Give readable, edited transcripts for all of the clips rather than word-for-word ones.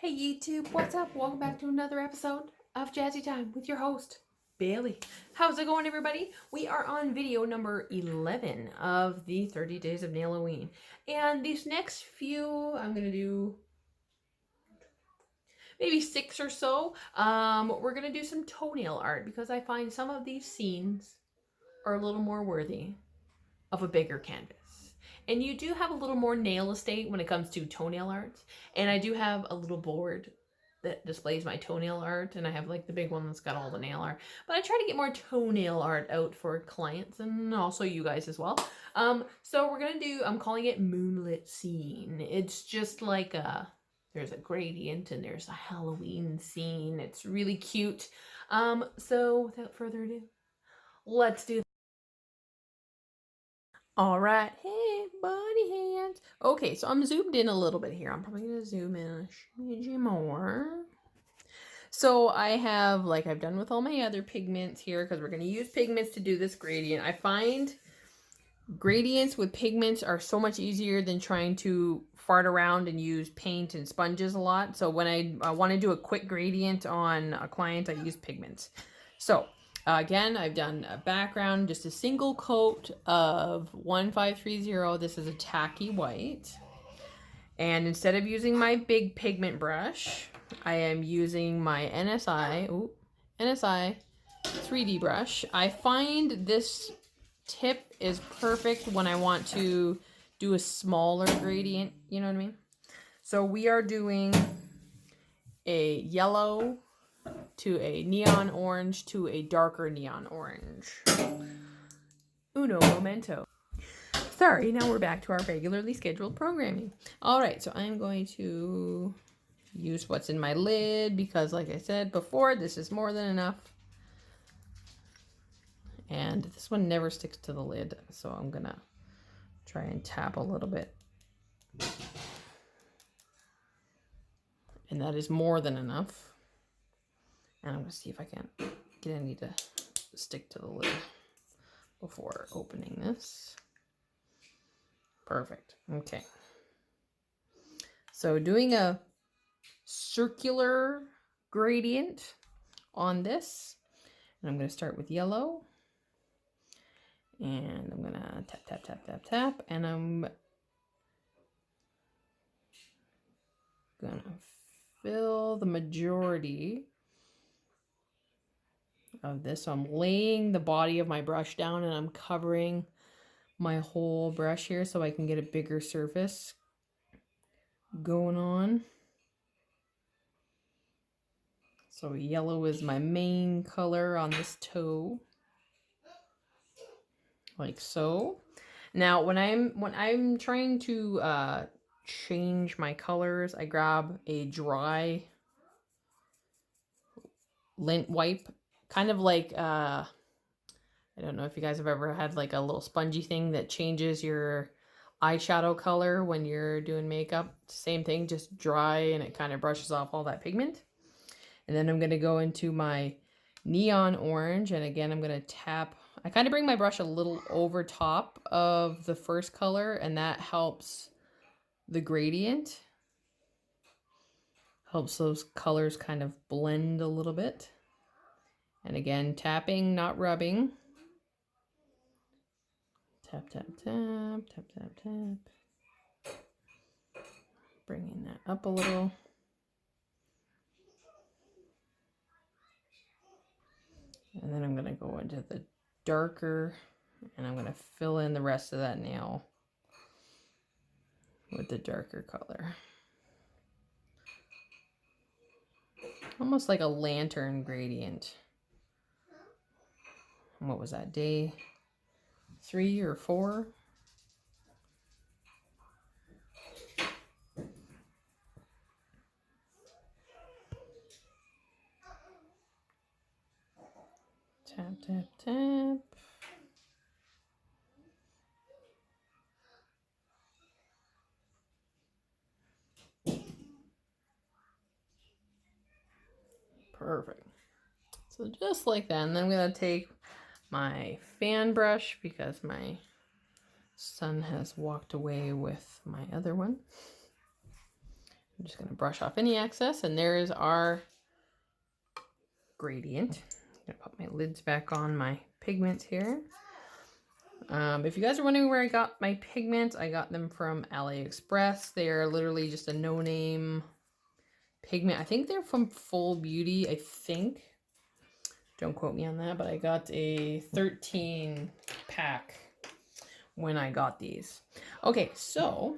Hey YouTube, what's up? Welcome back to another episode of Jazzy Time with your host, Bailey. How's it going, everybody? We are on video number 11 of the 30 Days of NAIL-O-WEEN. And these next few, I'm going to do maybe 6 or so. We're going to do some toenail art because I find some of these scenes are a little more worthy of a bigger canvas. And you do have a little more nail estate when it comes to toenail art. And I do have a little board that displays my toenail art, and I have like the big one that's got all the nail art. But I try to get more toenail art out for clients and also you guys as well. So we're gonna do, I'm calling it Moonlit Scene. It's just like there's a gradient and there's a Halloween scene. It's really cute. So without further ado, let's do. All right, hey, buddy hands. Okay, so I'm zoomed in a little bit here. I'm probably gonna zoom in a smidge more. So I have, like I've done with all my other pigments here, because we're gonna use pigments to do this gradient. I find gradients with pigments are so much easier than trying to fart around and use paint and sponges a lot. So when I want to do a quick gradient on a client, I use pigments. So again, I've done a background, just a single coat of 1530. This is a tacky white. And instead of using my big pigment brush, I am using my NSI 3D brush. I find this tip is perfect when I want to do a smaller gradient, you know what I mean? So we are doing a yellow to a neon orange to a darker neon orange. Uno momento. Sorry, now we're back to our regularly scheduled programming. All right, so I'm going to use what's in my lid because, like I said before, this is more than enough. And this one never sticks to the lid, so I'm gonna try and tap a little bit. And that is more than enough. And I'm gonna see if I can get any to stick to the lid before opening this. Perfect. Okay. So doing a circular gradient on this. And I'm going to start with yellow. And I'm going to tap, tap, tap, tap, tap. And I'm going to fill the majority of this. So I'm laying the body of my brush down and I'm covering my whole brush here so I can get a bigger surface going on. So yellow is my main color on this toe, like so. Now when I'm trying to change my colors, I grab a dry lint wipe, kind of like I don't know if you guys have ever had like a little spongy thing that changes your eyeshadow color when you're doing makeup. Same thing, just dry, and it kind of brushes off all that pigment. And then I'm going to go into my neon orange, and again I'm going to tap. I kind of bring my brush a little over top of the first color, and that helps the gradient. Helps those colors kind of blend a little bit. And again, tapping, not rubbing. Tap, tap, tap, tap, tap, tap. Bringing that up a little. And then I'm going to go into the darker, and I'm going to fill in the rest of that nail with the darker color. Almost like a lantern gradient. What was that, day 3 or 4? Tap, tap, tap. Perfect. So just like that. And then I'm going to take my fan brush because my son has walked away with my other one. I'm just going to brush off any excess, and there's our gradient. I'm going to put my lids back on my pigments here. If you guys are wondering where I got my pigments, I got them from AliExpress. They are literally just a no-name pigment. I think they're from Full Beauty, I think. Don't quote me on that, but I got a 13 pack when I got these. Okay, so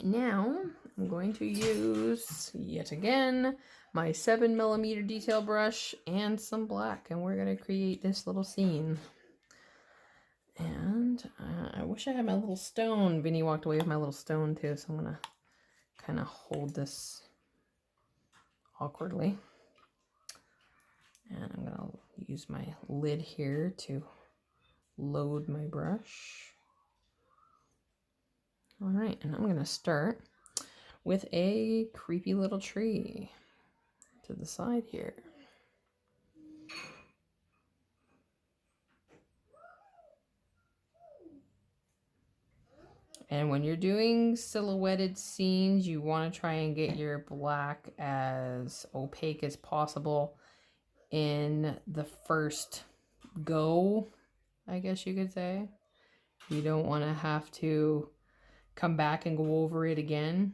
now I'm going to use, yet again, my 7mm detail brush and some black, and we're going to create this little scene. And I wish I had my little stone. Vinny walked away with my little stone too, so I'm going to kind of hold this awkwardly. And I'm going to use my lid here to load my brush. All right, and I'm going to start with a creepy little tree to the side here. And when you're doing silhouetted scenes, you want to try and get your black as opaque as possible in the first go, I guess you could say. You don't want to have to come back and go over it again.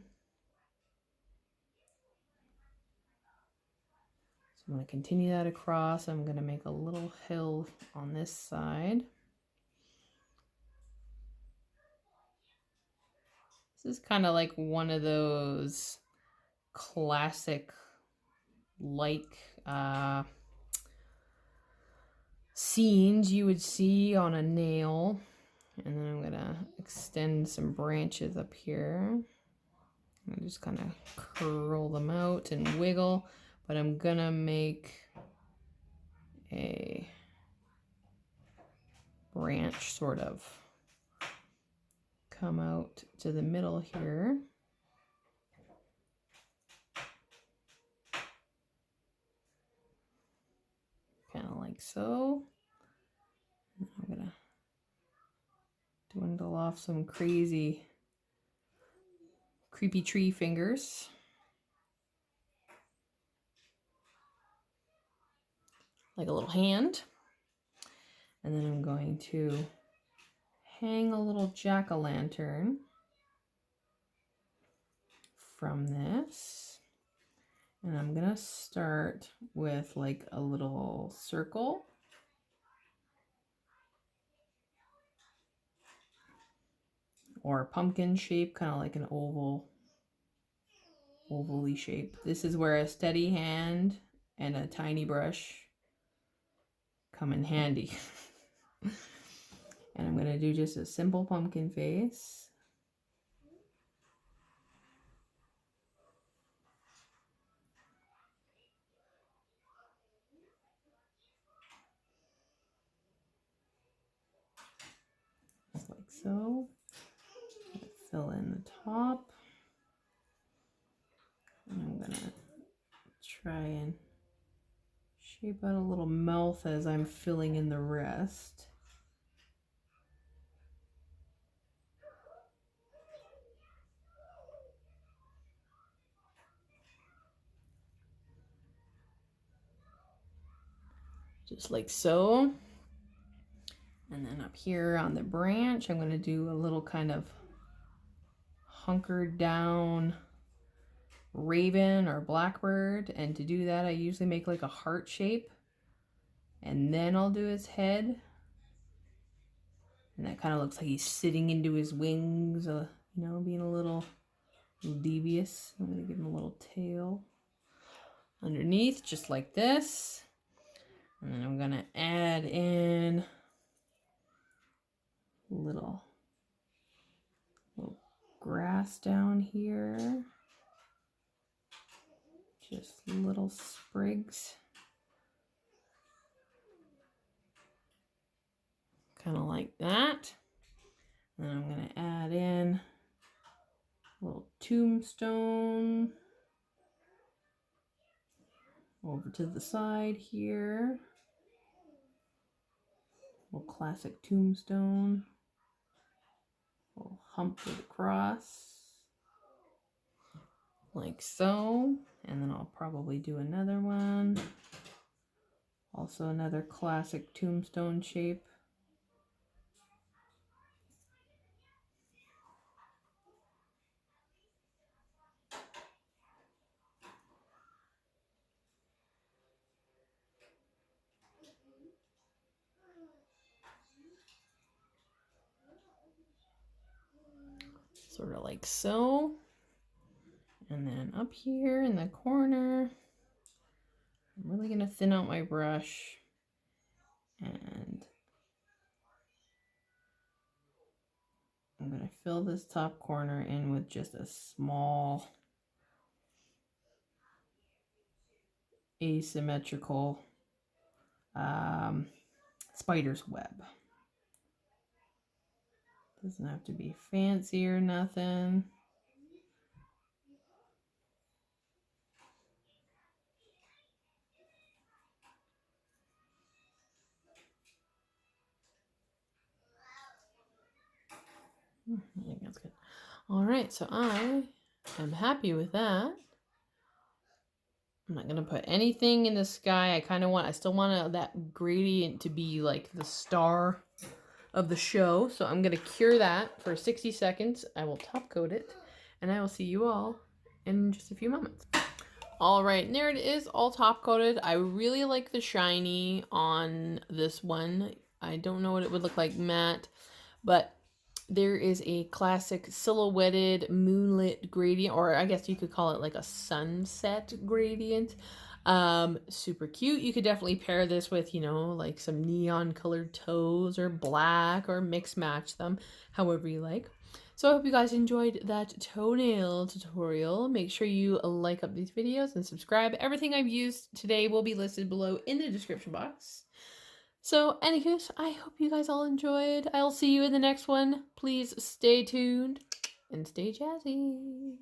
So I'm going to continue that across. I'm going to make a little hill on this side. This is kind of like one of those classic scenes you would see on a nail. And then I'm gonna extend some branches up here. I'm just kind of curl them out and wiggle, but I'm gonna make a branch sort of come out to the middle here. Kind of like so. I'm gonna dwindle off some creepy tree fingers. Like a little hand. And then I'm going to hang a little jack-o'-lantern from this. And I'm gonna start with like a little circle. Or a pumpkin shape, kind of like an ovally shape. This is where a steady hand and a tiny brush come in handy. And I'm going to do just a simple pumpkin face. Just like so. Fill in the top. And I'm going to try and shape out a little mouth as I'm filling in the rest. Just like so. And then up here on the branch, I'm going to do a little kind of hunkered down raven or blackbird. And to do that, I usually make like a heart shape. And then I'll do his head. And that kind of looks like he's sitting into his wings, you know, being a little devious. I'm going to give him a little tail underneath, just like this. And then I'm going to add in a little grass down here. Just little sprigs. Kind of like that. And then I'm going to add in a little tombstone over to the side here. A little classic tombstone. A little hump with a cross. like so. And then I'll probably do another one. Also another classic tombstone shape. Sort of like so. And then up here in the corner, I'm really going to thin out my brush. And I'm going to fill this top corner in with just a small asymmetrical spider's web. Doesn't have to be fancy or nothing. I think that's good. All right, so I am happy with that. I'm not gonna put anything in the sky. I still want that gradient to be like the star of the show. So I'm gonna cure that for 60 seconds. I will top coat it, and I will see you all in just a few moments. All right, and there it is, all top coated. I really like the shiny on this one. I don't know what it would look like matte, but there is a classic silhouetted moonlit gradient, or I guess you could call it like a sunset gradient. Super cute. You could definitely pair this with, you know, like some neon colored toes or black, or mix match them however you like. So I hope you guys enjoyed that toenail tutorial. Make sure you like up these videos and subscribe. Everything I've used today will be listed below in the description box. So, anywho's, I hope you guys all enjoyed. I'll see you in the next one. Please stay tuned and stay jazzy.